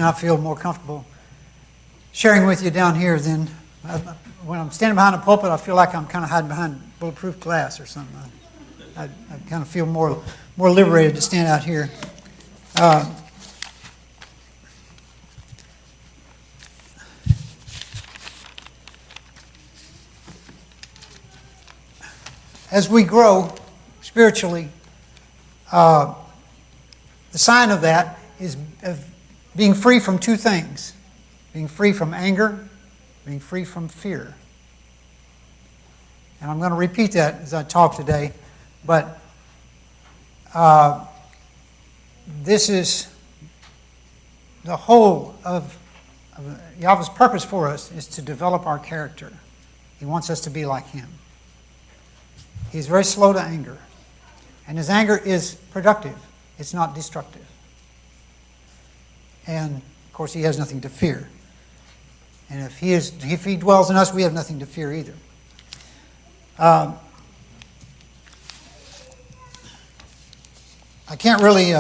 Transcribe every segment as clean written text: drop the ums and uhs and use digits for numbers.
I feel more comfortable sharing with you down here than when I'm standing behind the pulpit. I feel like I'm kind of hiding behind bulletproof glass or something. I kind of feel more liberated to stand out here. As we grow spiritually, the sign of that is being free from two things: being free from anger, being free from fear. And I'm going to repeat that as I talk today, but this is the whole of Yahweh's purpose for us, is to develop our character. He wants us to be like Him. He's very slow to anger, and His anger is productive. It's not destructive. And, of course, He has nothing to fear. And if He dwells in us, we have nothing to fear either. I can't really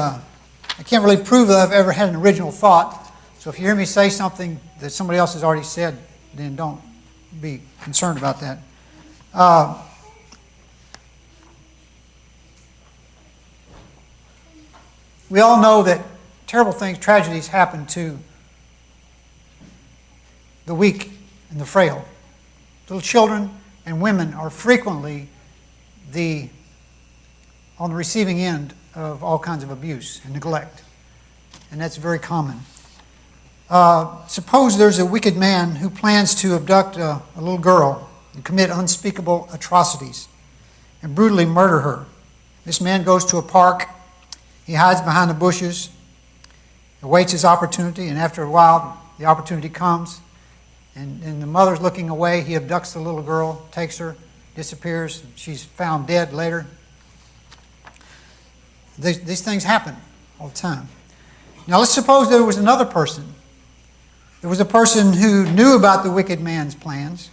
prove that I've ever had an original thought. So if you hear me say something that somebody else has already said, then don't be concerned about that. We all know that terrible things, tragedies happen to the weak and the frail. Little children and women are frequently on the receiving end of all kinds of abuse and neglect. And that's very common. Suppose there's a wicked man who plans to abduct a little girl and commit unspeakable atrocities and brutally murder her. This man goes to a park. He hides behind the bushes, awaits his opportunity, and after a while, the opportunity comes, and the mother's looking away. He abducts the little girl, takes her, disappears. She's found dead later. These things happen all the time. Now, let's suppose there was another person. There was a person who knew about the wicked man's plans.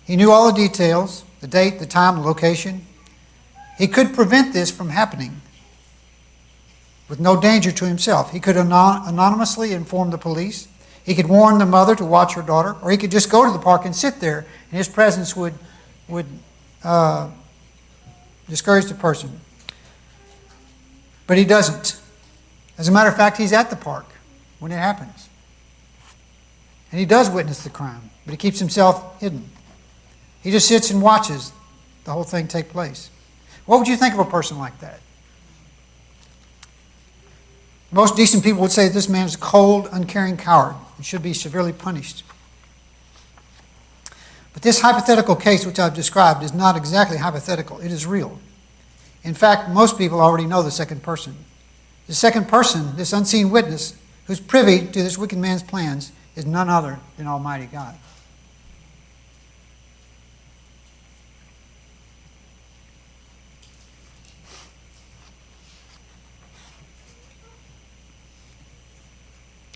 He knew all the details, the date, the time, the location. He could prevent this from happening with no danger to himself. He could anonymously inform the police. He could warn the mother to watch her daughter, or he could just go to the park and sit there, and his presence would discourage the person. But he doesn't. As a matter of fact, he's at the park when it happens. And he does witness the crime, but he keeps himself hidden. He just sits and watches the whole thing take place. What would you think of a person like that? Most decent people would say this man is a cold, uncaring coward and should be severely punished. But this hypothetical case which I've described is not exactly hypothetical. It is real. In fact, most people already know the second person. The second person, this unseen witness, who's privy to this wicked man's plans, is none other than Almighty God.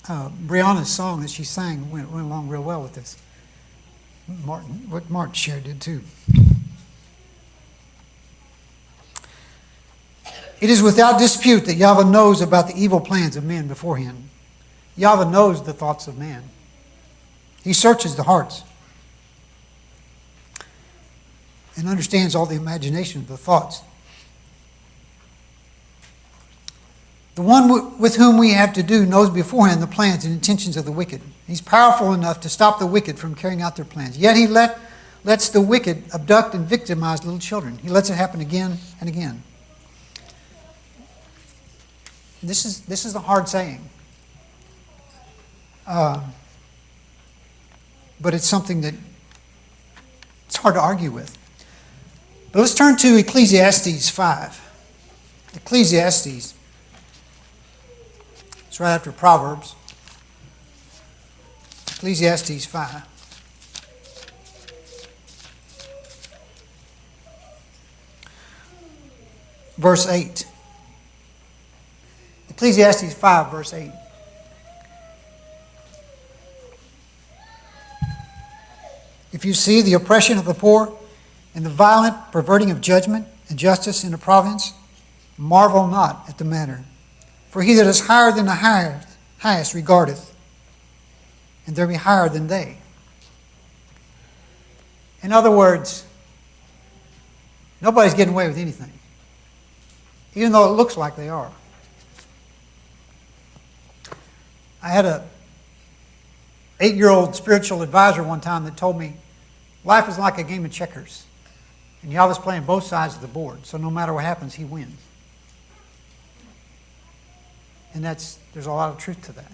Brianna's song that she sang went along real well with this. What Martin shared did too. It is without dispute that Yahweh knows about the evil plans of men beforehand. Yahweh knows the thoughts of man. He searches the hearts and understands all the imagination of the thoughts. The one with whom we have to do knows beforehand the plans and intentions of the wicked. He's powerful enough to stop the wicked from carrying out their plans. Yet he lets the wicked abduct and victimize little children. He lets it happen again and again. This is a hard saying. But it's something that it's hard to argue with. But let's turn to Ecclesiastes 5. Ecclesiastes. It's right after Proverbs. Ecclesiastes 5. Verse 8. Ecclesiastes 5, verse 8. If you see the oppression of the poor and the violent perverting of judgment and justice in a province, marvel not at the matter. For he that is higher than the highest highest regardeth, and there be higher than they. In other words, nobody's getting away with anything, even though it looks like they are. I had a 8-year-old spiritual advisor one time that told me life is like a game of checkers, and you're always playing both sides of the board, so no matter what happens, he wins. And there's a lot of truth to that.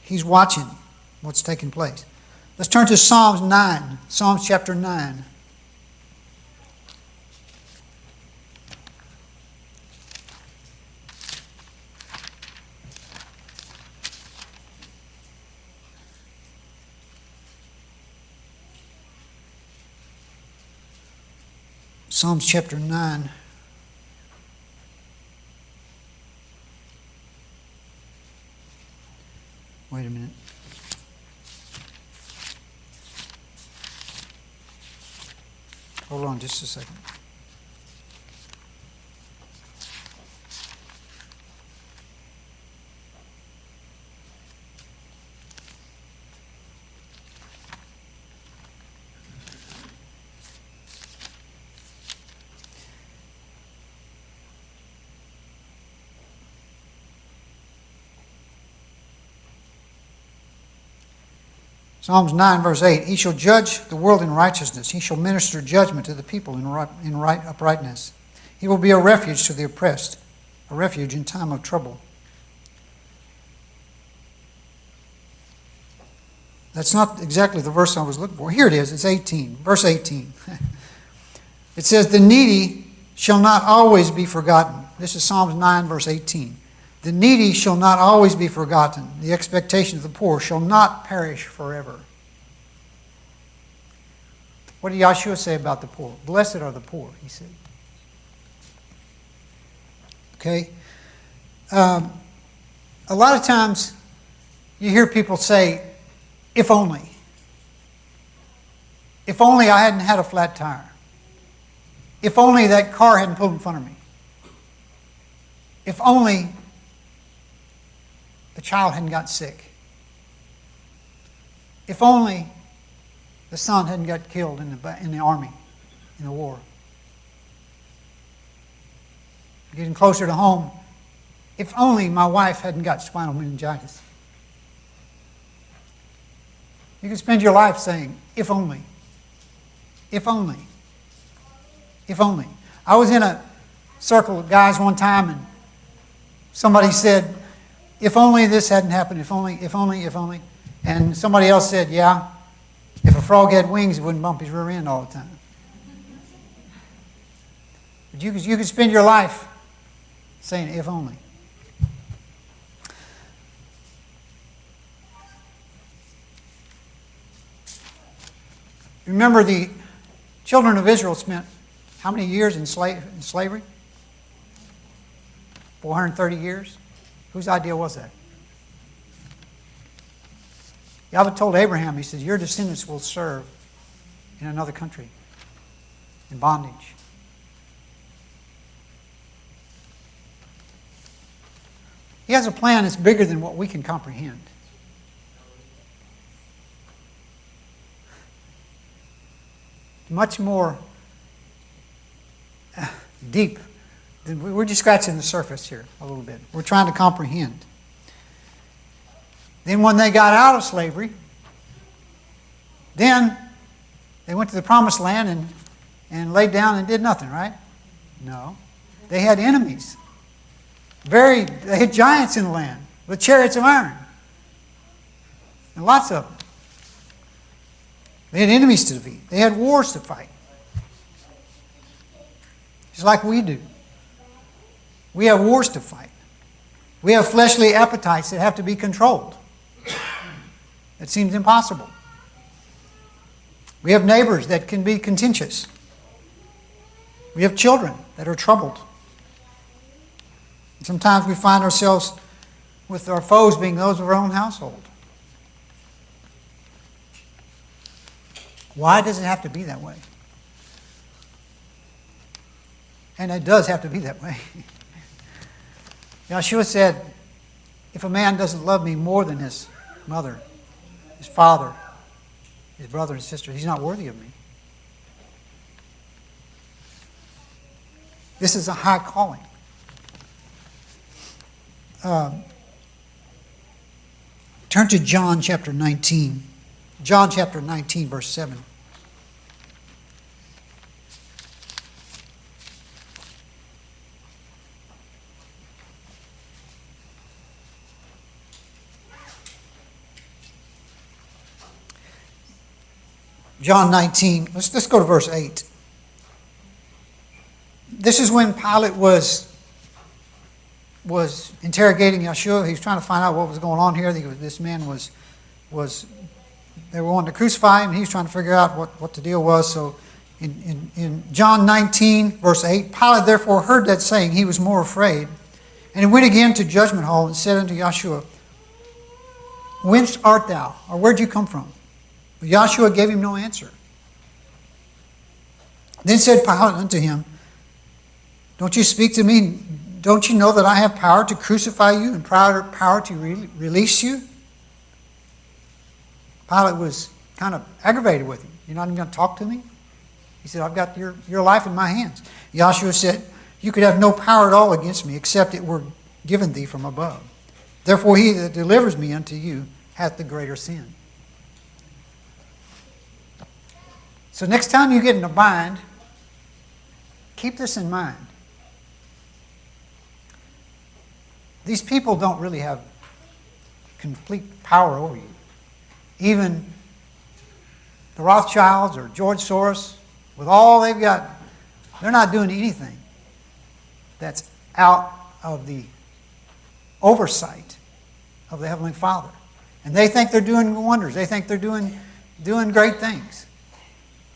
He's watching what's taking place. Let's turn to Psalms 9, Psalms chapter 9. Psalms chapter 9. Wait a minute. Hold on just a second. Psalms 9, verse 8, He shall judge the world in righteousness. He shall minister judgment to the people in right uprightness. He will be a refuge to the oppressed, a refuge in time of trouble. That's not exactly the verse I was looking for. Here it is. It's 18, verse 18. It says, the needy shall not always be forgotten. This is Psalms 9, verse 18. The needy shall not always be forgotten. The expectation of the poor shall not perish forever. What did Yahshua say about the poor? Blessed are the poor, he said. Okay? A lot of times you hear people say, if only. If only I hadn't had a flat tire. If only that car hadn't pulled in front of me. If only the child hadn't got sick. If only the son hadn't got killed in the army, in the war. Getting closer to home, if only my wife hadn't got spinal meningitis. You can spend your life saying, if only. If only. If only. I was in a circle of guys one time and somebody said, if only this hadn't happened, if only, if only, if only. And somebody else said, yeah, if a frog had wings, it wouldn't bump his rear end all the time. But you could spend your life saying, if only. Remember, the children of Israel spent how many years in slavery? 430 years? Whose idea was that? Yahweh told Abraham, he says, your descendants will serve in another country, in bondage. He has a plan that's bigger than what we can comprehend. Much more deep. We're just scratching the surface here a little bit. We're trying to comprehend. Then when they got out of slavery, then they went to the promised land and laid down and did nothing, right? No. They had enemies. They had giants in the land with chariots of iron. And lots of them. They had enemies to defeat. They had wars to fight. Just like we do. We have wars to fight. We have fleshly appetites that have to be controlled. It seems impossible. We have neighbors that can be contentious. We have children that are troubled. And sometimes we find ourselves with our foes being those of our own household. Why does it have to be that way? And it does have to be that way. Yahshua said, if a man doesn't love me more than his mother, his father, his brother and sister, he's not worthy of me. This is a high calling. Turn to John chapter 19. John chapter 19, verse 7. John 19, let's go to verse 8. This is when Pilate was interrogating Yeshua. He was trying to find out what was going on here. This man was they were wanting to crucify him. He was trying to figure out what the deal was. So in John 19, verse 8, Pilate therefore heard that saying. He was more afraid. And he went again to judgment hall and said unto Yeshua, Whence art thou? Or where'd you come from? But Yeshua gave him no answer. Then said Pilate unto him, Don't you speak to me? Don't you know that I have power to crucify you and power to release you? Pilate was kind of aggravated with him. You're not even going to talk to me? He said, I've got your life in my hands. Yeshua said, You could have no power at all against me, except it were given thee from above. Therefore he that delivers me unto you hath the greater sin. So next time you get in a bind, keep this in mind. These people don't really have complete power over you. Even the Rothschilds or George Soros, with all they've got, they're not doing anything that's out of the oversight of the Heavenly Father. And they think they're doing wonders. They think they're doing great things.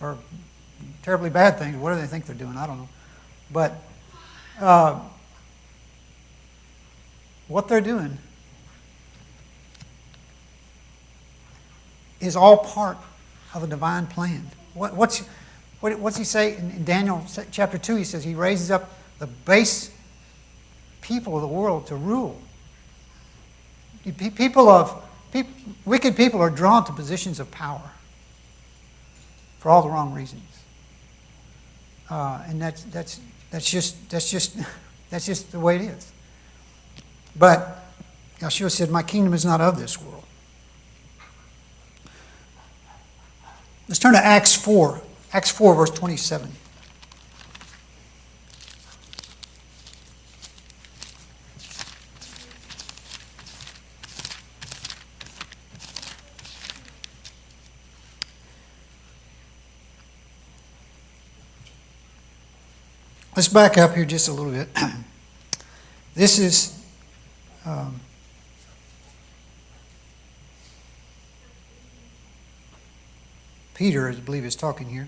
Or terribly bad things, whatever they think they're doing, I don't know. But what they're doing is all part of a divine plan. What's he say in Daniel chapter 2? He says he raises up the base people of the world to rule. Wicked people are drawn to positions of power for all the wrong reasons, and that's just the way it is. But Yeshua said, "My kingdom is not of this world." Let's turn to Acts 4. Acts 4, verse 27. Let's back up here just a little bit. This is Peter, I believe, is talking here.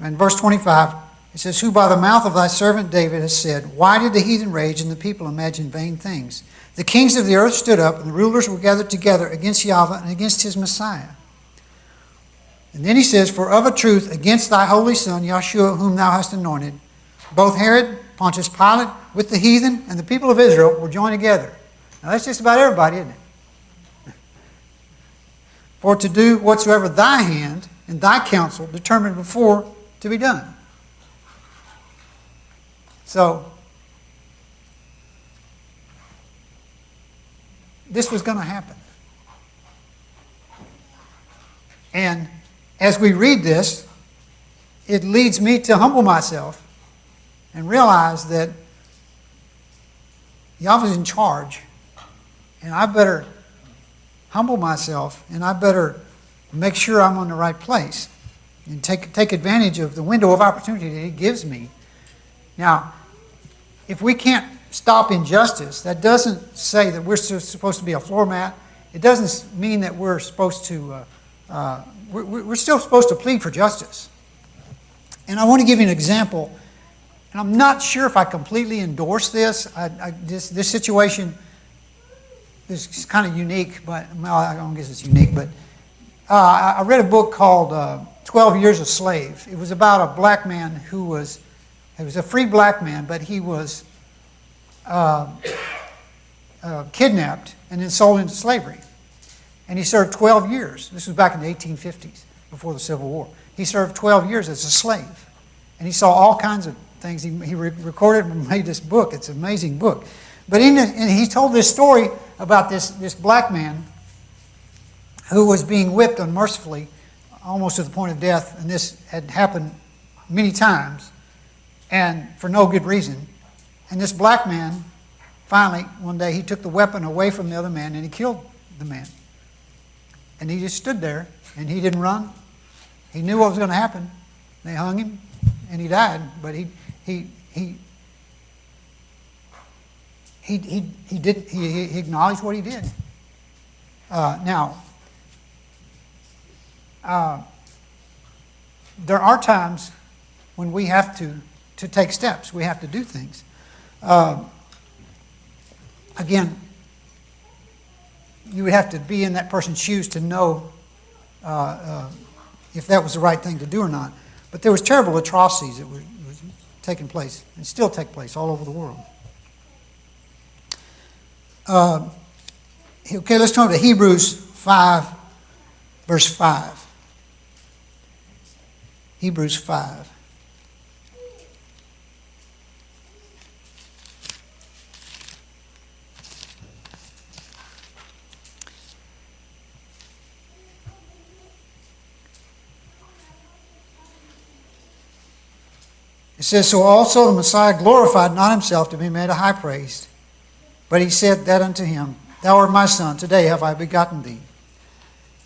And verse 25, it says, Who by the mouth of thy servant David has said, Why did the heathen rage and the people imagine vain things? The kings of the earth stood up, and the rulers were gathered together against Yahweh and against his Messiah. And then he says, For of a truth, against thy holy Son, Yeshua, whom thou hast anointed, both Herod, Pontius Pilate, with the heathen, and the people of Israel were joined together. Now that's just about everybody, isn't it? For to do whatsoever thy hand and thy counsel determined before to be done. So, this was going to happen. And as we read this, it leads me to humble myself and realize that Yahweh's in charge, and I better humble myself, and I better make sure I'm on the right place and take advantage of the window of opportunity that He gives me. Now, if we can't stop injustice, that doesn't say that we're supposed to be a floor mat. It doesn't mean that we're supposed to, we're still supposed to plead for justice. And I want to give you an example, and I'm not sure if I completely endorse this. This situation is kind of unique, but well, I don't guess it's unique. But I read a book called 12 Years a Slave. It was about a black man who was a free black man, but he was kidnapped and then sold into slavery. And he served 12 years. This was back in the 1850s, before the Civil War. He served 12 years as a slave. And he saw all kinds of things. He recorded and made this book. It's an amazing book. But and he told this story about this black man who was being whipped unmercifully, almost to the point of death. And this had happened many times, and for no good reason. And this black man, finally, one day, he took the weapon away from the other man and he killed the man. And he just stood there, and he didn't run. He knew what was going to happen. They hung him, and he died. But he acknowledged what he did. There are times when we have to take steps. We have to do things. Again, you would have to be in that person's shoes to know if that was the right thing to do or not. But there was terrible atrocities that were taking place and still take place all over the world. Okay, let's turn to Hebrews 5, verse 5. Hebrews 5. It says, so also the Messiah glorified not himself to be made a high priest, but he said that unto him, thou art my son, today have I begotten thee.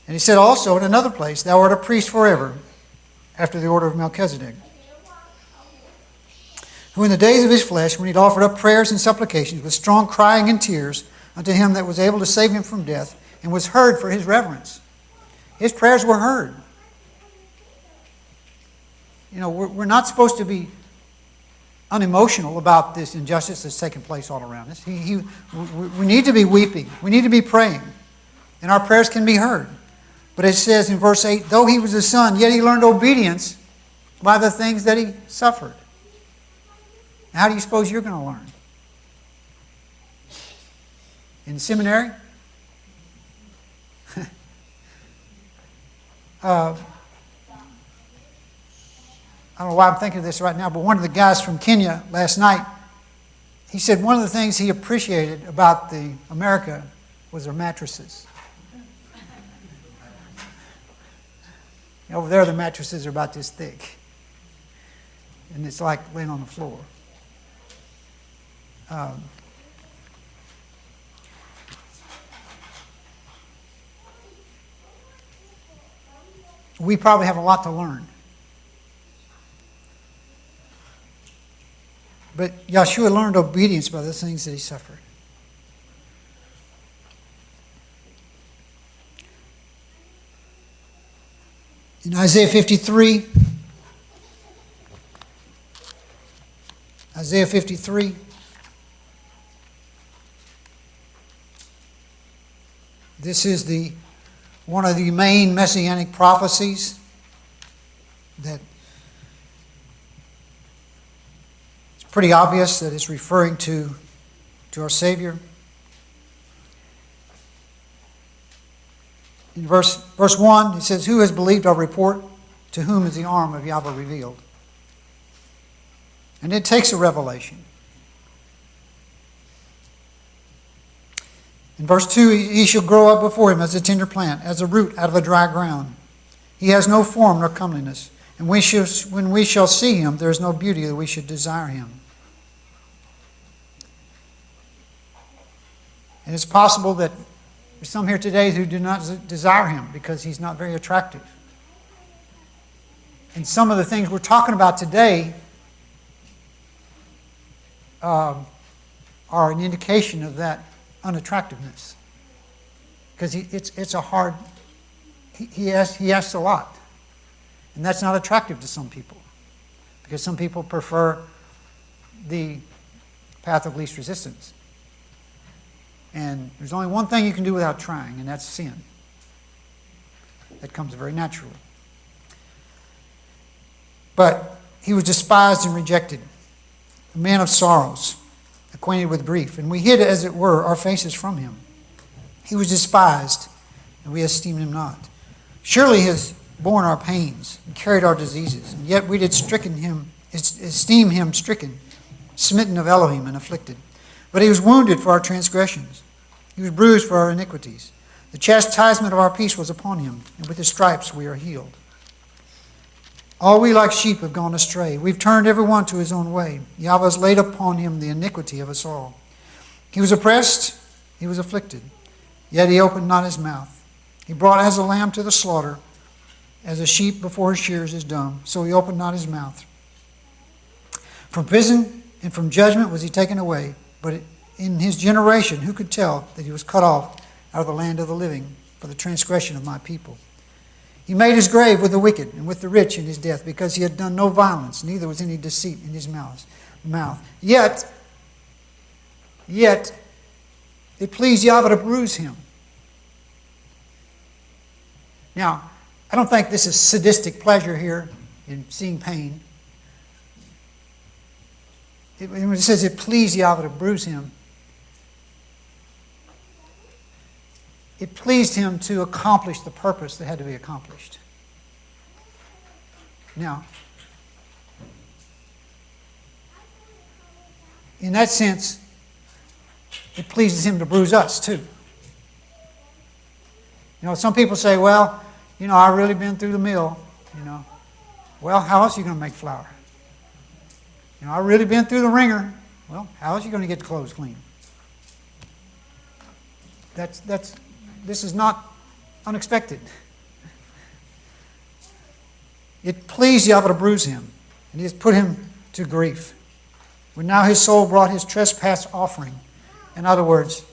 And he said also in another place, thou art a priest forever, after the order of Melchizedek, who in the days of his flesh, when he had offered up prayers and supplications with strong crying and tears unto him that was able to save him from death, and was heard for his reverence. His prayers were heard. You know, we're not supposed to be unemotional about this injustice that's taking place all around us. We need to be weeping. We need to be praying. And our prayers can be heard. But it says in verse 8, though he was a son, yet he learned obedience by the things that he suffered. Now, how do you suppose you're going to learn? In seminary? I don't know why I'm thinking of this right now, but one of the guys from Kenya last night, he said one of the things he appreciated about America was their mattresses. Over there, the mattresses are about this thick. And it's like laying on the floor. We probably have a lot to learn. But Yeshua learned obedience by the things that he suffered. In Isaiah 53, this is one of the main messianic prophecies that it's pretty obvious that it's referring to our Savior. In verse 1, it says, who has believed our report? To whom is the arm of Yahweh revealed? And it takes a revelation. In verse 2, he shall grow up before him as a tender plant, as a root out of a dry ground. He has no form nor comeliness. And when we shall see him, there is no beauty that we should desire him. And it's possible that there's some here today who do not desire him because he's not very attractive. And some of the things we're talking about today are an indication of that unattractiveness. Because it's a hard, he asks a lot. And that's not attractive to some people. Because some people prefer the path of least resistance. And there's only one thing you can do without trying, and that's sin. That comes very naturally. But he was despised and rejected, a man of sorrows, acquainted with grief, and we hid, as it were, our faces from him. He was despised, and we esteemed him not. Surely he has borne our pains and carried our diseases, and yet we did esteem him stricken, smitten of Elohim, and afflicted. But he was wounded for our transgressions. He was bruised for our iniquities. The chastisement of our peace was upon him, and with his stripes we are healed. All we like sheep have gone astray. We've turned every one to his own way. Yahweh has laid upon him the iniquity of us all. He was oppressed, he was afflicted, yet he opened not his mouth. He brought as a lamb to the slaughter, as a sheep before his shears is dumb, so he opened not his mouth. From prison and from judgment was he taken away, but in his generation who could tell that he was cut off out of the land of the living for the transgression of my people? He made his grave with the wicked and with the rich in his death, because he had done no violence, neither was any deceit in his mouth. Yet it pleased Yahweh to bruise him. Now, I don't think this is sadistic pleasure here in seeing pain. When it says it pleased Yahweh to bruise him, it pleased him to accomplish the purpose that had to be accomplished. Now, in that sense, it pleases him to bruise us too. Some people say, well, I've really been through the mill, Well, how else are you going to make flour? I've really been through the ringer. Well, how else are you going to get the clothes clean? This is not unexpected. It pleased Yahweh to bruise him, and he has put him to grief. When now his soul brought his trespass offering. In other words,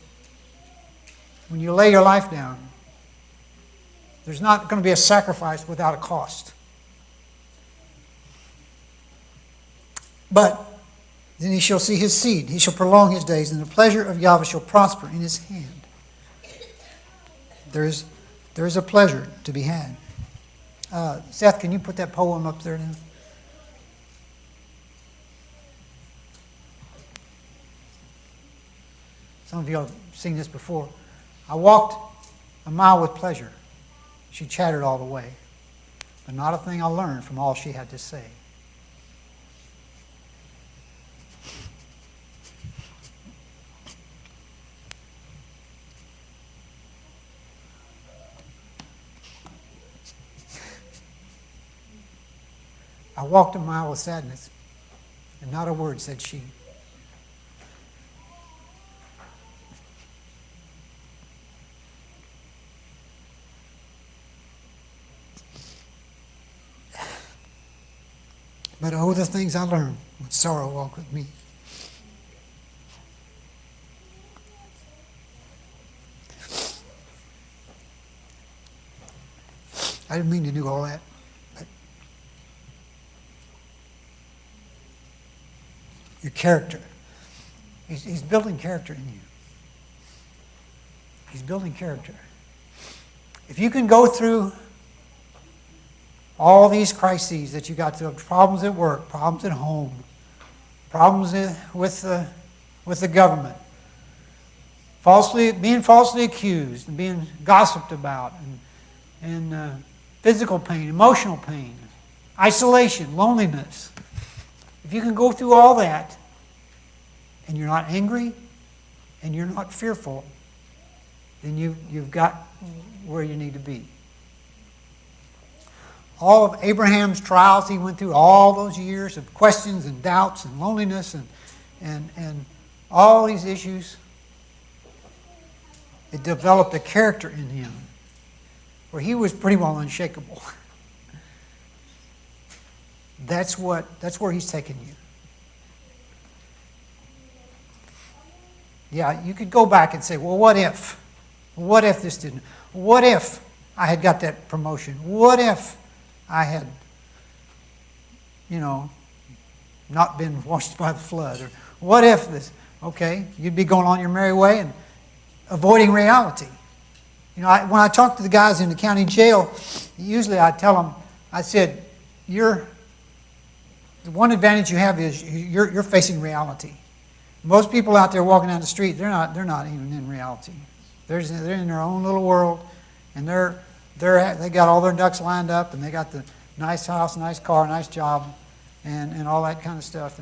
when you lay your life down, there's not going to be a sacrifice without a cost. But then he shall see his seed. He shall prolong his days, and the pleasure of Yahweh shall prosper in his hand. There is a pleasure to be had. Seth, can you put that poem up there now? Some of you have seen this before. I walked a mile with pleasure. She chattered all the way, but not a thing I learned from all she had to say. I walked a mile with sadness, and not a word said she. But oh, the things I learned when sorrow walked with me. I didn't mean to do all that. Your character. He's building character in you. He's building character. If you can go through all these crises that you got through, problems at work, problems at home, problems with the government, being falsely accused, and being gossiped about, and physical pain, emotional pain, isolation, loneliness. If you can go through all that, and you're not angry, and you're not fearful, then you've got where you need to be. All of Abraham's trials, he went through all those years of questions and doubts and loneliness and all these issues. It developed a character in him where he was pretty well unshakable. That's where he's taken you. Yeah, you could go back and say, well, what if? What if this didn't? What if I had got that promotion? What if I had, not been washed by the flood? Or what if this? Okay, you'd be going on your merry way and avoiding reality. When I talk to the guys in the county jail, usually I tell them, I said, the one advantage you have is you're facing reality. Most people out there walking down the street, they're not even in reality. They're in their own little world, and they got all their ducks lined up, and they got the nice house, nice car, nice job, and all that kind of stuff.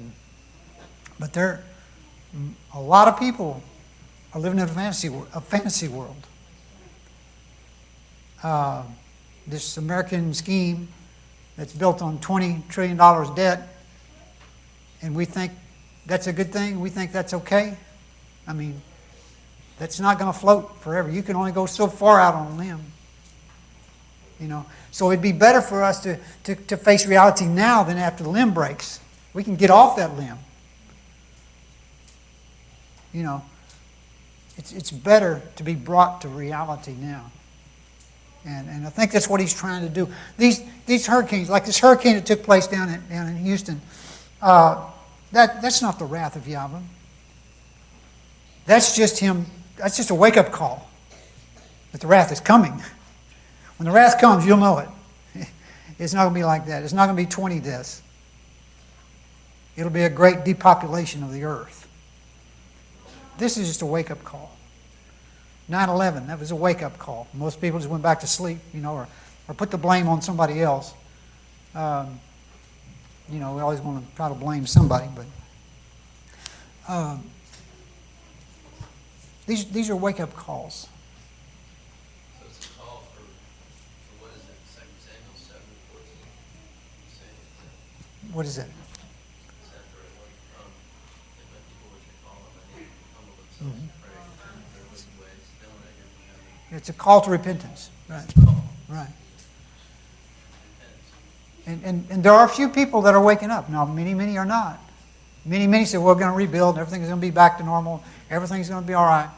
But a lot of people are living in a fantasy world. This American scheme that's built on $20 trillion debt, and we think that's a good thing. We think that's okay. I mean, that's not going to float forever. You can only go so far out on a limb. So it'd be better for us to face reality now than after the limb breaks. We can get off that limb. It's better to be brought to reality now. And I think that's what he's trying to do. These hurricanes, like this hurricane that took place down in Houston, that's not the wrath of Yahweh. That's just him. That's just a wake-up call that the wrath is coming. When the wrath comes, you'll know it. It's not going to be like that. It's not going to be 20 deaths. It'll be a great depopulation of the earth. This is just a wake-up call. 9/11, that was a wake-up call. Most people just went back to sleep, or put the blame on somebody else. We always want to try to blame somebody, but these are wake-up calls. So it's a call for what is it? 2 Samuel 7:14. What is it? It's a call to repentance. Right. Right. And there are a few people that are waking up. Now, many are not. Many say, we're going to rebuild, everything's going to be back to normal, everything's going to be all right.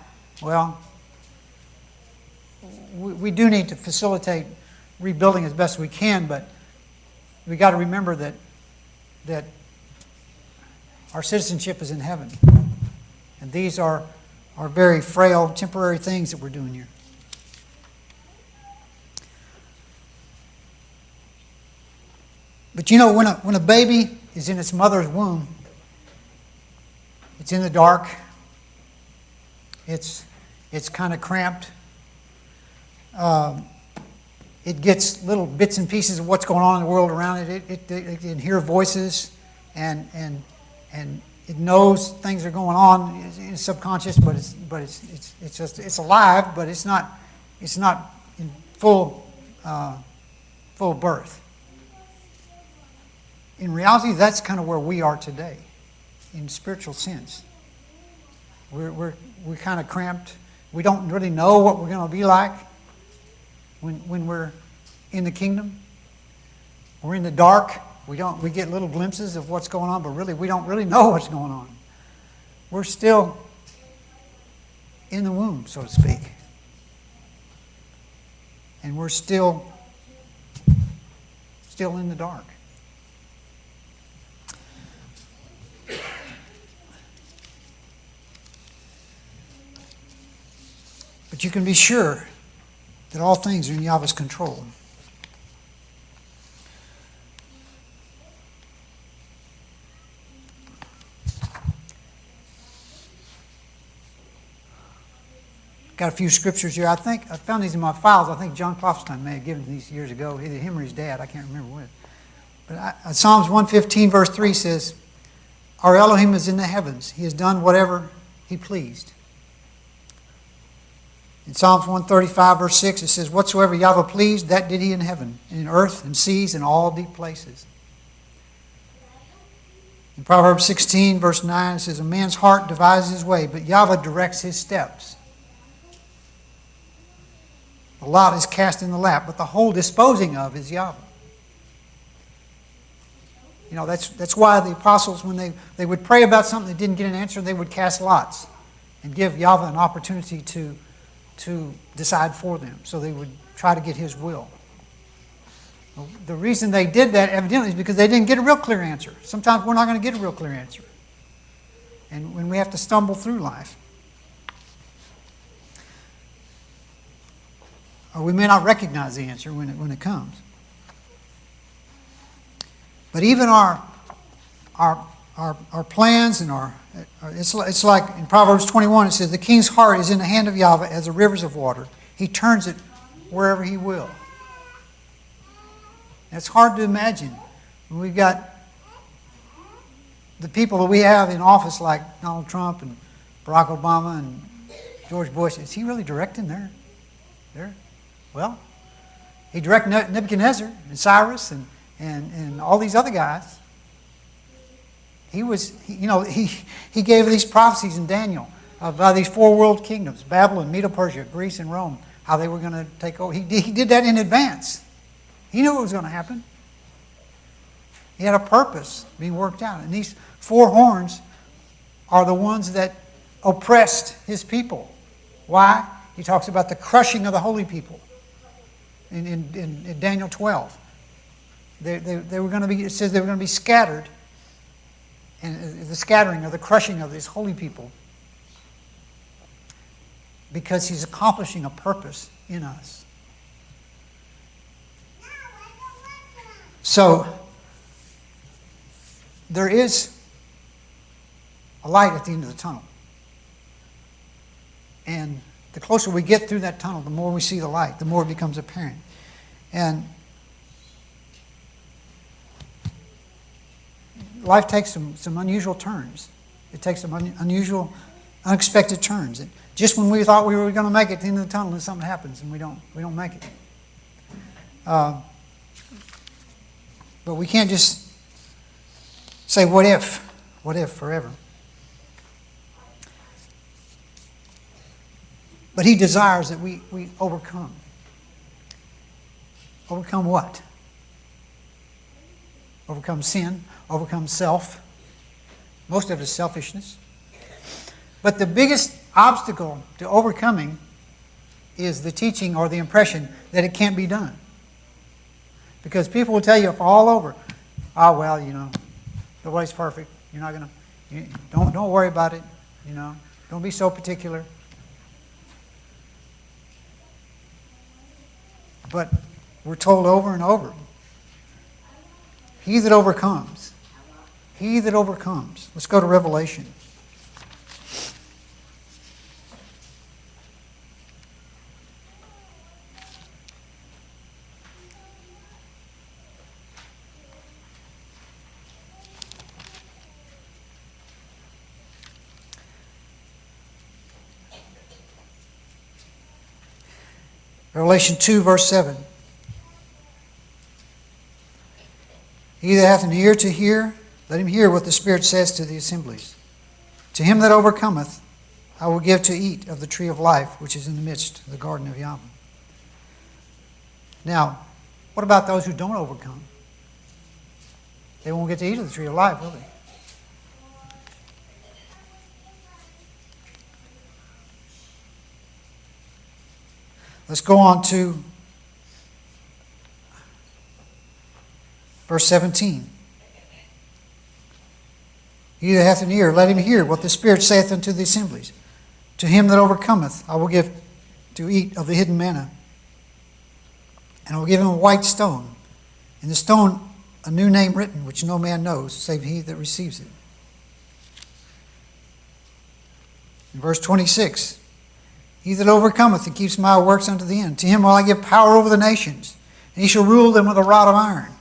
Well, we do need to facilitate rebuilding as best we can, but we got to remember that our citizenship is in heaven. And these are very frail, temporary things that we're doing here. But when a baby is in its mother's womb, it's in the dark, it's kind of cramped. It gets little bits and pieces of what's going on in the world around it. It can hear voices, and it knows things are going on in its subconscious, but it's alive, but it's not in full birth. In reality, that's kind of where we are today, in spiritual sense. We're kind of cramped. We don't really know what we're going to be like when we're in the kingdom. We're in the dark. We get little glimpses of what's going on, but really we don't really know what's going on. We're still in the womb, so to speak. And we're still in the dark. But you can be sure that all things are in Yahweh's control. Got a few scriptures here. I think I found these in my files. I think John Klopstein may have given these years ago, either him or his dad. I can't remember which. But Psalms 115, verse 3 says, "Our Elohim is in the heavens. He has done whatever he pleased." In Psalms 135, verse 6, it says, "Whatsoever Yahweh pleased, that did he in heaven, and in earth, and seas, and all deep places." In Proverbs 16, verse 9, it says, "A man's heart devises his way, but Yahweh directs his steps. The lot is cast in the lap, but the whole disposing of is Yahweh." That's why the apostles, when they would pray about something that didn't get an answer, they would cast lots and give Yahweh an opportunity to decide for them. So they would try to get his will. The reason they did that, evidently, is because they didn't get a real clear answer. Sometimes we're not going to get a real clear answer. And when we have to stumble through life. Or we may not recognize the answer when it comes. But even our our plans and it's like in Proverbs 21 it says, the king's heart is in the hand of Yahweh as the rivers of water. He turns it wherever he will. It's hard to imagine when we've got the people that we have in office like Donald Trump and Barack Obama and George Bush. Is he really directing there? Well, he directed Nebuchadnezzar and Cyrus and all these other guys. He gave these prophecies in Daniel about these 4 world kingdoms, Babylon, Medo-Persia, Greece, and Rome, how they were going to take over. He did that in advance. He knew it was going to happen. He had a purpose being worked out. And these 4 horns are the ones that oppressed his people. Why? He talks about the crushing of the holy people in Daniel 12. They were going to be, it says they were going to be scattered. And the scattering or the crushing of these holy people, because he's accomplishing a purpose in us. So there is a light at the end of the tunnel. And the closer we get through that tunnel, the more we see the light, the more it becomes apparent. And life takes some unusual turns. It takes some unusual, unexpected turns. And just when we thought we were going to make it to the end of the tunnel, then something happens and we don't make it. But we can't just say, what if forever. But he desires that we overcome. Overcome what? Overcome sin, overcome self. Most of it is selfishness. But the biggest obstacle to overcoming is the teaching or the impression that it can't be done. Because people will tell you all over, oh, well, nobody's perfect. You're not going to, don't worry about it. Don't be so particular. But we're told over and over, he that overcomes. He that overcomes. Let's go to Revelation. Revelation 2, verse 7. He that hath an ear to hear, let him hear what the Spirit says to the assemblies. To him that overcometh, I will give to eat of the tree of life, which is in the midst of the garden of Yahweh. Now, what about those who don't overcome? They won't get to eat of the tree of life, will they? Let's go on to verse 17. He that hath an ear, let him hear what the Spirit saith unto the assemblies. To him that overcometh, I will give to eat of the hidden manna. And I will give him a white stone, and the stone a new name written, which no man knows, save he that receives it. In verse 26, he that overcometh and keeps my works unto the end, to him will I give power over the nations, and he shall rule them with a rod of iron.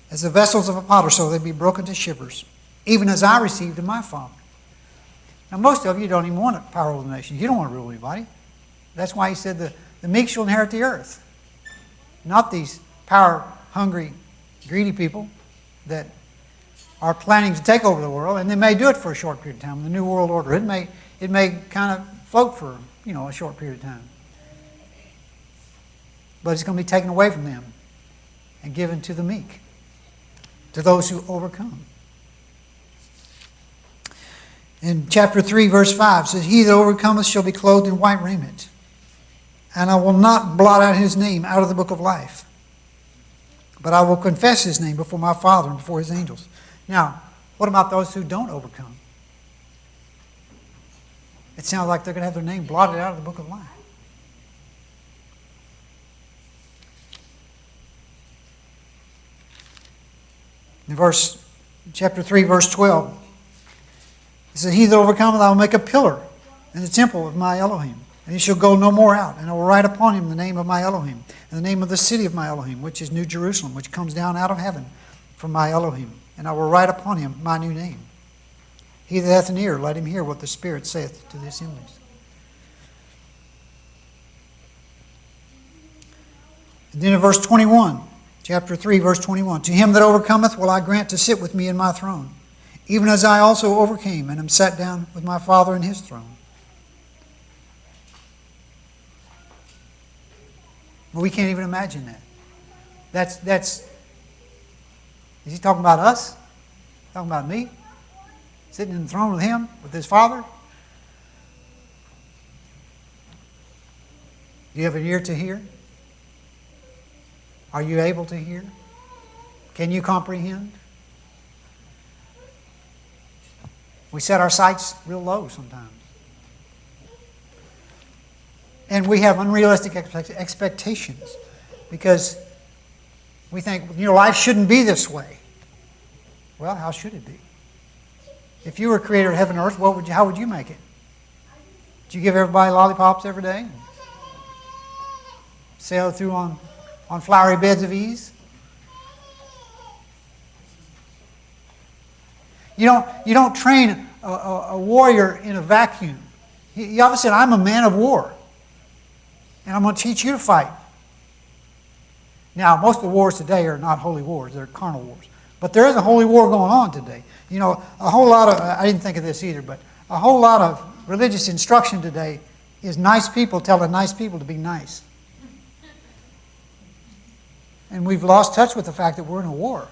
As the vessels of a potter, so they be broken to shivers, even as I received of my Father. Now, most of you don't even want power over the nations. You don't want to rule anybody. That's why he said the meek shall inherit the earth. Not these power-hungry, greedy people that are planning to take over the world, and they may do it for a short period of time. The New World Order, it may kind of float for a short period of time. But it's going to be taken away from them and given to the meek, to those who overcome. In chapter 3, verse 5, it says, he that overcometh shall be clothed in white raiment, and I will not blot out his name out of the book of life, but I will confess his name before my Father and before his angels. Now, what about those who don't overcome? It sounds like they're going to have their name blotted out of the book of life. In verse chapter 3, verse 12. He said, he that overcometh, I will make a pillar in the temple of my Elohim, and he shall go no more out. And I will write upon him the name of my Elohim, and the name of the city of my Elohim, which is New Jerusalem, which comes down out of heaven from my Elohim. And I will write upon him my new name. He that hath an ear, let him hear what the Spirit saith to the assemblies. And then in verse 21, chapter 3, verse 21, to him that overcometh will I grant to sit with me in my throne, even as I also overcame and am sat down with my Father in his throne. Well, we can't even imagine that. Is he talking about us? Talking about me? Sitting in the throne with him, with his Father? Do you have an ear to hear? Are you able to hear? Can you comprehend? We set our sights real low sometimes. And we have unrealistic expectations because we think, life shouldn't be this way. Well, how should it be? If you were creator of heaven and earth, how would you make it? Did you give everybody lollipops every day? Sail through on flowery beds of ease? You don't train a warrior in a vacuum. You obviously said, I'm a man of war. And I'm going to teach you to fight. Now, most of the wars today are not holy wars. They're carnal wars. But there is a holy war going on today. A whole lot of, I didn't think of this either, but a whole lot of religious instruction today is nice people telling nice people to be nice. And we've lost touch with the fact that we're in a war.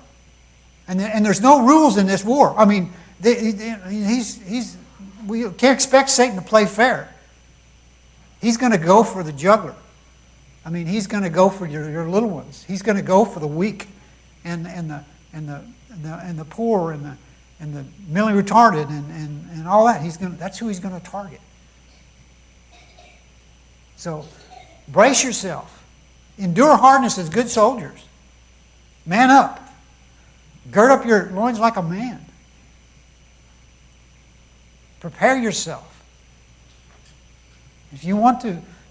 And there's no rules in this war. I mean, we can't expect Satan to play fair. He's going to go for the juggler. I mean, he's going to go for your little ones. He's going to go for the weak and the poor and the mentally retarded and all that. That's who he's going to target. So brace yourself. Endure hardness as good soldiers. Man up. Gird up your loins like a man. Prepare yourself. If you want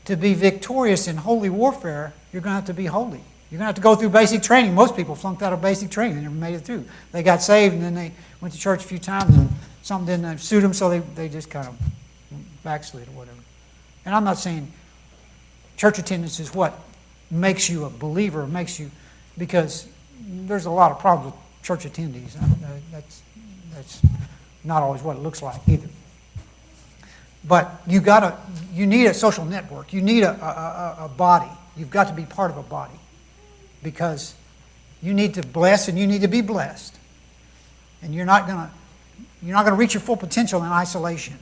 to be victorious in holy warfare, you're going to have to be holy. You're going to have to go through basic training. Most people flunked out of basic training. They never made it through. They got saved and then they went to church a few times and something didn't suit them, so they just kind of backslid or whatever. And I'm not saying church attendance is what makes you a believer, because there's a lot of problems with church attendees. That's not always what it looks like either. But you need a social network. You need a body. You've got to be part of a body because you need to bless and you need to be blessed. And you're not going to reach your full potential in isolation.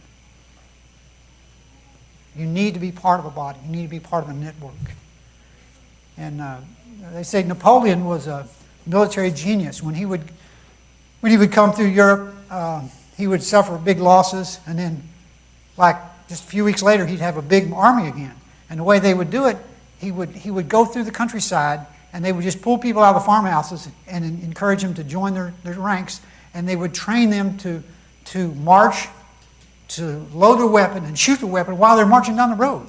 You need to be part of a body. You need to be part of a network. And they say Napoleon was a military genius. When he would come through Europe, he would suffer big losses, and then, like just a few weeks later, he'd have a big army again. And the way they would do it, he would go through the countryside, and they would just pull people out of the farmhouses and encourage them to join their ranks, and they would train them to march, to load their weapon and shoot the weapon while they're marching down the road.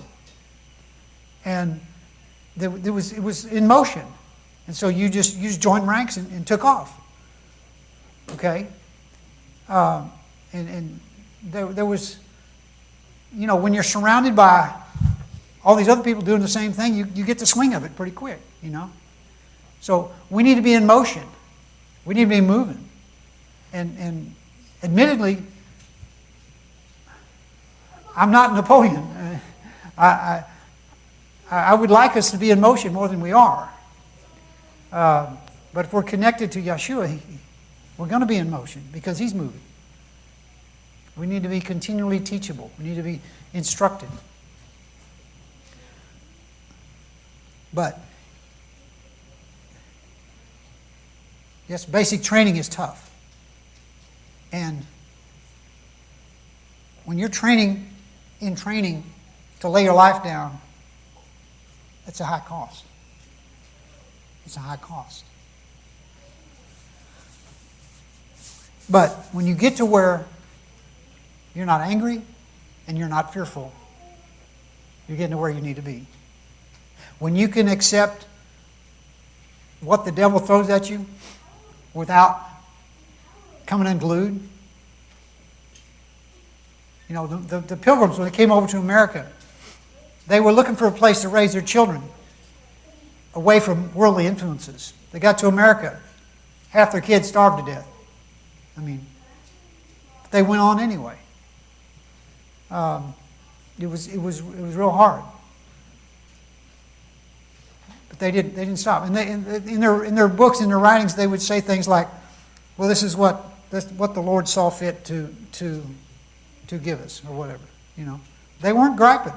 And it was in motion. And so you just joined ranks and took off. Okay? And there was, when you're surrounded by all these other people doing the same thing, you get the swing of it pretty quick, So we need to be in motion. We need to be moving. And admittedly, I'm not Napoleon. I would like us to be in motion more than we are. But if we're connected to Yeshua, we're going to be in motion because he's moving. We need to be continually teachable. We need to be instructed. But, yes, basic training is tough. And when you're training to lay your life down, it's a high cost. It's a high cost. But when you get to where you're not angry and you're not fearful, you're getting to where you need to be. When you can accept what the devil throws at you without coming unglued. You know, the Pilgrims, when they came over to America, they were looking for a place to raise their children away from worldly influences. They got to America. Half their kids starved to death. I mean, but they went on anyway. It was real hard. But they didn't stop. And in their books, in their writings, they would say things like, "Well, this is what the Lord saw fit to give us," or whatever. You know, they weren't griping.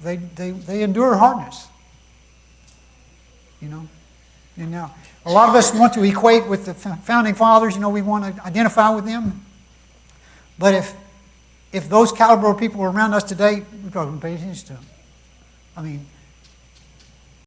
They endured hardness. You know, and now a lot of us want to equate with the founding fathers. You know, we want to identify with them. But if those caliber of people were around us today, we probably wouldn't pay attention to them. I mean,